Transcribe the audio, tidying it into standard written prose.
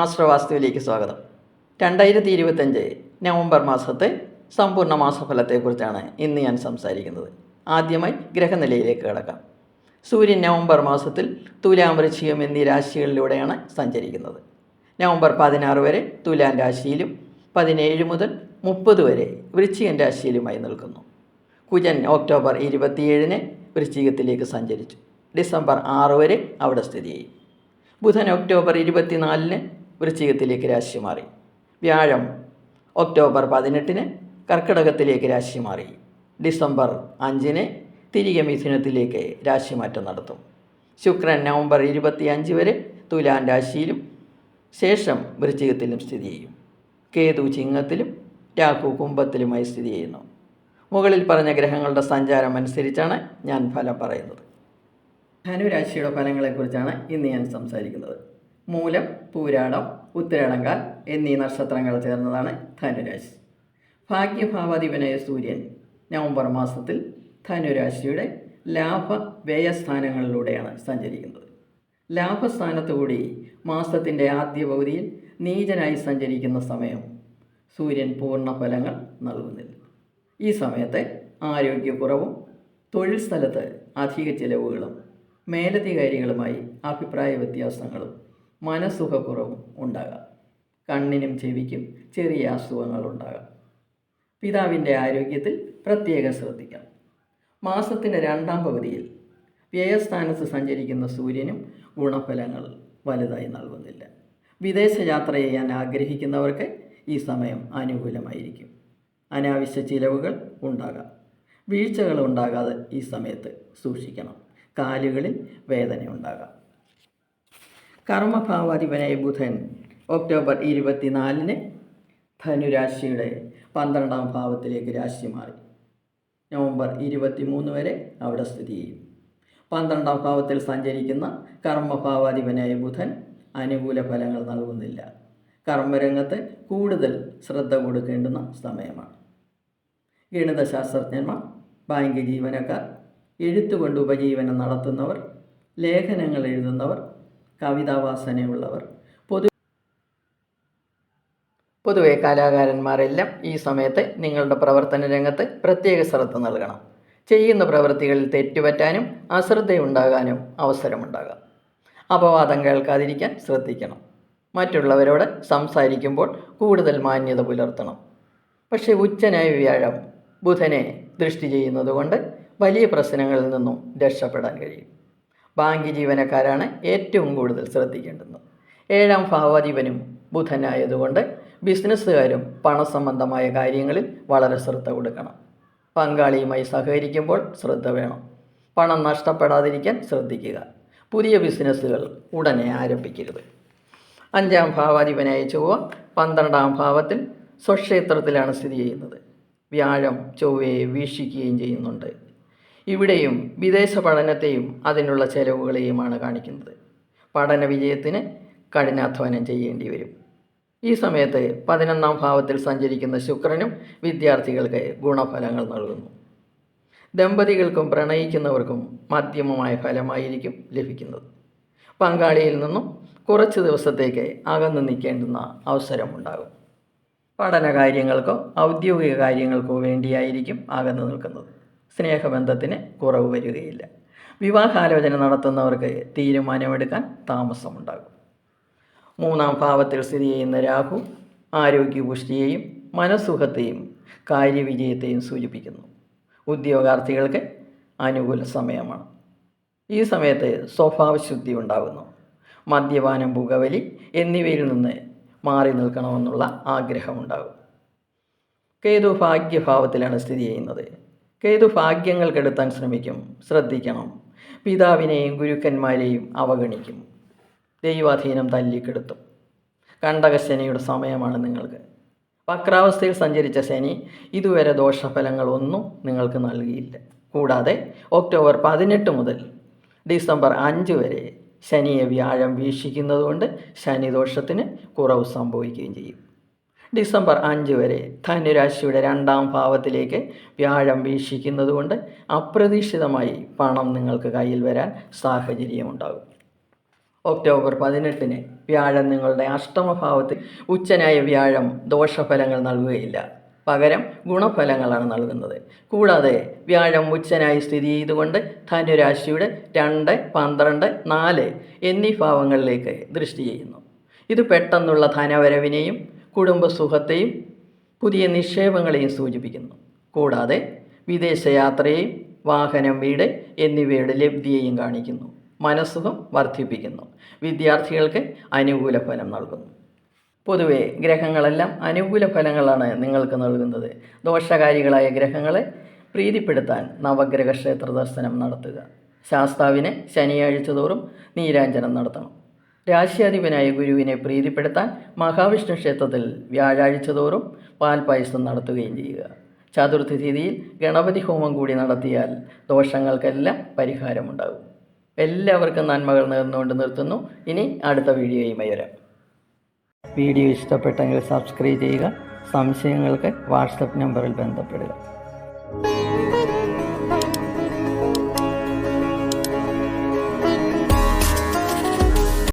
ആശ്രവാസ്തുവിലേക്ക് സ്വാഗതം. 2025 നവംബർ മാസത്തെ സമ്പൂർണ്ണ മാസഫലത്തെക്കുറിച്ചാണ് ഇന്ന് ഞാൻ സംസാരിക്കുന്നത്. ആദ്യമായി ഗ്രഹനിലയിലേക്ക് കടക്കാം. സൂര്യൻ നവംബർ മാസത്തിൽ തുലാം, വൃശ്ചികം എന്നീ രാശികളിലൂടെയാണ് സഞ്ചരിക്കുന്നത്. നവംബർ 16 വരെ തുലാം രാശിയിലും 17 മുതൽ 30 വരെ വൃശ്ചികൻ രാശിയിലുമായി നിൽക്കുന്നു. കുജൻ ഒക്ടോബർ 27 വൃശ്ചികത്തിലേക്ക് സഞ്ചരിച്ചു. ഡിസംബർ 6 വരെ അവിടെ സ്ഥിതി ചെയ്യും. ബുധൻ ഒക്ടോബർ 24 വൃശ്ചികത്തിലേക്ക് രാശി മാറി. വ്യാഴം ഒക്ടോബർ 18 കർക്കിടകത്തിലേക്ക് രാശി മാറി. ഡിസംബർ 5 തിരികെ മിഥുനത്തിലേക്ക് രാശിമാറ്റം നടത്തും. ശുക്രൻ നവംബർ 25 വരെ തുലാം രാശിയിലും ശേഷം വൃശ്ചികത്തിലും സ്ഥിതി ചെയ്യും. കേതു ചിങ്ങത്തിലും രാഹു കുംഭത്തിലുമായി സ്ഥിതി ചെയ്യുന്നു. മുകളിൽ പറഞ്ഞ ഗ്രഹങ്ങളുടെ സഞ്ചാരം അനുസരിച്ചാണ് ഞാൻ ഫലം പറയുന്നത്. ധനുരാശിയുടെ ഫലങ്ങളെക്കുറിച്ചാണ് ഇന്ന് ഞാൻ സംസാരിക്കുന്നത്. മൂലം, പൂരാടം, ഉത്തരാടങ്കാൽ എന്നീ നക്ഷത്രങ്ങൾ ചേർന്നതാണ് ധനുരാശി. ഭാഗ്യഭാവാധിപനായ സൂര്യൻ നവംബർ മാസത്തിൽ ധനുരാശിയുടെ ലാഭ വ്യയസ്ഥാനങ്ങളിലൂടെയാണ് സഞ്ചരിക്കുന്നത്. ലാഭസ്ഥാനത്തുകൂടി മാസത്തിൻ്റെ ആദ്യ പകുതിയിൽ നീചനായി സഞ്ചരിക്കുന്ന സമയം സൂര്യൻ പൂർണ്ണ ഫലങ്ങൾ നൽകുന്നില്ല. ഈ സമയത്ത് ആരോഗ്യക്കുറവും തൊഴിൽ സ്ഥലത്ത് അധിക ചിലവുകളും മേലധികാരികളുമായി അഭിപ്രായ വ്യത്യാസങ്ങളും മനസ്സുഖക്കുറവും ഉണ്ടാകാം. കണ്ണിനും ചെവിക്കും ചെറിയ അസുഖങ്ങളുണ്ടാകാം. പിതാവിൻ്റെ ആരോഗ്യത്തിൽ പ്രത്യേകം ശ്രദ്ധിക്കണം. മാസത്തിൻ്റെ രണ്ടാം പകുതിയിൽ വ്യയസ്ഥാനത്ത് സഞ്ചരിക്കുന്ന സൂര്യനും ഗുണഫലങ്ങൾ വലുതായി നൽകുന്നില്ല. വിദേശ യാത്ര ചെയ്യാൻ ആഗ്രഹിക്കുന്നവർക്ക് ഈ സമയം അനുകൂലമായിരിക്കും. അനാവശ്യ ചിലവുകൾ ഉണ്ടാകാം. വീഴ്ചകൾ ഉണ്ടാകാതെ ഈ സമയത്ത് സൂക്ഷിക്കണം. കാലുകളിൽ വേദന ഉണ്ടാകാം. കർമ്മഭാവാധിപനായ ബുധൻ ഒക്ടോബർ 24 ധനുരാശിയുടെ 12ാം ഭാവത്തിലേക്ക് രാശി മാറി. നവംബർ 23 വരെ അവിടെ സ്ഥിതി ചെയ്യും. 12ാം ഭാവത്തിൽ സഞ്ചരിക്കുന്ന കർമ്മഭാവാധിപനായ ബുധൻ അനുകൂല ഫലങ്ങൾ നൽകുന്നില്ല. കർമ്മരംഗത്ത് കൂടുതൽ ശ്രദ്ധ കൊടുക്കേണ്ടുന്ന സമയമാണ്. ഗണിതശാസ്ത്രജ്ഞന്മാർ, ബാങ്ക് ജീവനക്കാർ, എഴുത്തുകൊണ്ട് ഉപജീവനം നടത്തുന്നവർ, ലേഖനങ്ങൾ എഴുതുന്നവർ, കവിതാവാസനയുള്ളവർ, പൊതുവെ കലാകാരന്മാരെല്ലാം ഈ സമയത്ത് നിങ്ങളുടെ പ്രവർത്തന രംഗത്ത് പ്രത്യേക ശ്രദ്ധ നൽകണം. ചെയ്യുന്ന പ്രവൃത്തികളിൽ തെറ്റുപറ്റാനും അശ്രദ്ധയുണ്ടാകാനും അവസരമുണ്ടാകാം. അപവാദം കേൾക്കാതിരിക്കാൻ ശ്രദ്ധിക്കണം. മറ്റുള്ളവരോട് സംസാരിക്കുമ്പോൾ കൂടുതൽ മാന്യത പുലർത്തണം. പക്ഷേ ഉച്ചനായ വ്യാഴം ബുധനെ ദൃഷ്ടി ചെയ്യുന്നതുകൊണ്ട് വലിയ പ്രശ്നങ്ങളിൽ നിന്നും രക്ഷപ്പെടാൻ കഴിയും. ബാങ്ക് ജീവനക്കാരാണ് ഏറ്റവും കൂടുതൽ ശ്രദ്ധിക്കേണ്ടത്. 7ാം ഭാവാധിപനും ബുധനായതുകൊണ്ട് ബിസിനസ്സുകാരും പണസംബന്ധമായ കാര്യങ്ങളിൽ വളരെ ശ്രദ്ധ കൊടുക്കണം. പങ്കാളിയുമായി സഹകരിക്കുമ്പോൾ ശ്രദ്ധ വേണം. പണം നഷ്ടപ്പെടാതിരിക്കാൻ ശ്രദ്ധിക്കുക. പുതിയ ബിസിനസ്സുകൾ ഉടനെ ആരംഭിക്കരുത്. 5ാം ഭാവാധിപനായ ചൊവ്വ 12ാം ഭാവത്തിൽ സ്വക്ഷേത്രത്തിലാണ് സ്ഥിതി ചെയ്യുന്നത്. വ്യാഴം ചൊവ്വയെ വീക്ഷിക്കുകയും ചെയ്യുന്നുണ്ട്. ഇവിടെയും വിദേശ പഠനത്തെയും അതിനുള്ള ചെലവുകളെയുമാണ് കാണിക്കുന്നത്. പഠന വിജയത്തിന് കഠിനാധ്വാനം ചെയ്യേണ്ടി വരും. ഈ സമയത്ത് 11ാം ഭാവത്തിൽ സഞ്ചരിക്കുന്ന ശുക്രനും വിദ്യാർത്ഥികൾക്ക് ഗുണഫലങ്ങൾ നൽകുന്നു. ദമ്പതികൾക്കും പ്രണയിക്കുന്നവർക്കും മധ്യമമായ ഫലമായിരിക്കും ലഭിക്കുന്നത്. പങ്കാളിയിൽ നിന്നും കുറച്ച് ദിവസത്തേക്ക് അകന്നു നിൽക്കേണ്ടുന്ന അവസരമുണ്ടാകും. പഠന കാര്യങ്ങൾക്കോ ഔദ്യോഗിക കാര്യങ്ങൾക്കോ വേണ്ടിയായിരിക്കും അകന്നു നിൽക്കുന്നത്. സ്നേഹബന്ധത്തിന് കുറവ് വരികയില്ല. വിവാഹാലോചന നടത്തുന്നവർക്ക് തീരുമാനമെടുക്കാൻ താമസമുണ്ടാകും. 3ാം ഭാവത്തിൽ സ്ഥിതി ചെയ്യുന്ന രാഹു ആരോഗ്യപുഷ്ടിയെയും മനസ്സുഖത്തെയും കാര്യവിജയത്തെയും സൂചിപ്പിക്കുന്നു. ഉദ്യോഗാർത്ഥികൾക്ക് അനുകൂല സമയമാണ്. ഈ സമയത്ത് സ്വഭാവശുദ്ധി ഉണ്ടാകുന്നു. മദ്യപാനം, പുകവലി എന്നിവയിൽ നിന്ന് മാറി നിൽക്കണമെന്നുള്ള ആഗ്രഹമുണ്ടാകും. കേതു ഭാഗ്യഭാവത്തിലാണ് സ്ഥിതി ചെയ്യുന്നത്. കേതു ഭാഗ്യങ്ങൾ കെടുത്താൻ ശ്രമിക്കും. ശ്രദ്ധിക്കണം. പിതാവിനെയും ഗുരുക്കന്മാരെയും അവഗണിക്കും. ദൈവാധീനം തല്ലിക്കെടുത്തും. കണ്ടകശനിയുടെ സമയമാണ് നിങ്ങൾക്ക്. വക്രാവസ്ഥയിൽ സഞ്ചരിച്ച ശനി ഇതുവരെ ദോഷഫലങ്ങളൊന്നും നിങ്ങൾക്ക് നൽകിയില്ല. കൂടാതെ ഒക്ടോബർ 18 മുതൽ ഡിസംബർ 5 വരെ ശനിയെ വ്യാഴം വീക്ഷിക്കുന്നതുകൊണ്ട് ശനിദോഷത്തിന് കുറവ് സംഭവിക്കുകയും ചെയ്യും. ഡിസംബർ 5 വരെ ധനുരാശിയുടെ 2ാം ഭാവത്തിലേക്ക് വ്യാഴം വീക്ഷിക്കുന്നതുകൊണ്ട് അപ്രതീക്ഷിതമായി പണം നിങ്ങൾക്ക് കയ്യിൽ വരാൻ സാഹചര്യമുണ്ടാകും. ഒക്ടോബർ 18 വ്യാഴം നിങ്ങളുടെ അഷ്ടമഭാവത്തിൽ ഉച്ചനായ വ്യാഴം ദോഷഫലങ്ങൾ നൽകുകയില്ല, പകരം ഗുണഫലങ്ങളാണ് നൽകുന്നത്. കൂടാതെ വ്യാഴം ഉച്ചനായി സ്ഥിതി ചെയ്തുകൊണ്ട് ധനുരാശിയുടെ 2, 12, 4 എന്നീ ഭാവങ്ങളിലേക്ക് ദൃഷ്ടി ചെയ്യുന്നു. ഇത് പെട്ടെന്നുള്ള ധനവരവിനെയും കുടുംബസുഖത്തെയും പുതിയ നിക്ഷേപങ്ങളെയും സൂചിപ്പിക്കുന്നു. കൂടാതെ വിദേശയാത്രയെയും വാഹനം, വീട് എന്നിവയുടെ ലബ്ധിയെയും കാണിക്കുന്നു. മനസ്സുഖം വർദ്ധിപ്പിക്കുന്നു. വിദ്യാർത്ഥികൾക്ക് അനുകൂല ഫലം നൽകുന്നു. പൊതുവെ ഗ്രഹങ്ങളെല്ലാം അനുകൂല ഫലങ്ങളാണ് നിങ്ങൾക്ക് നൽകുന്നത്. ദോഷകാരികളായ ഗ്രഹങ്ങളെ പ്രീതിപ്പെടുത്താൻ നവഗ്രഹ ക്ഷേത്ര ദർശനം നടത്തുക. ശാസ്താവിന് ശനിയാഴ്ച തോറും നീരാഞ്ജനം നടത്തണം. രാശ്യാധിപനായ ഗുരുവിനെ പ്രീതിപ്പെടുത്താൻ മഹാവിഷ്ണു ക്ഷേത്രത്തിൽ വ്യാഴാഴ്ച തോറും പാൽപായസം നടത്തുകയും ചെയ്യുക. ചതുർത്ഥി തിഥിയിൽ ഗണപതി ഹോമം കൂടി നടത്തിയാൽ ദോഷങ്ങൾക്കെല്ലാം പരിഹാരമുണ്ടാകും. എല്ലാവർക്കും നന്മകൾ നേർന്നുകൊണ്ട് നിർത്തുന്നു. ഇനി അടുത്ത വീഡിയോയുമായി വരാം. വീഡിയോ ഇഷ്ടപ്പെട്ടെങ്കിൽ സബ്സ്ക്രൈബ് ചെയ്യുക. സംശയങ്ങൾക്ക് വാട്സപ്പ് നമ്പറിൽ ബന്ധപ്പെടുക.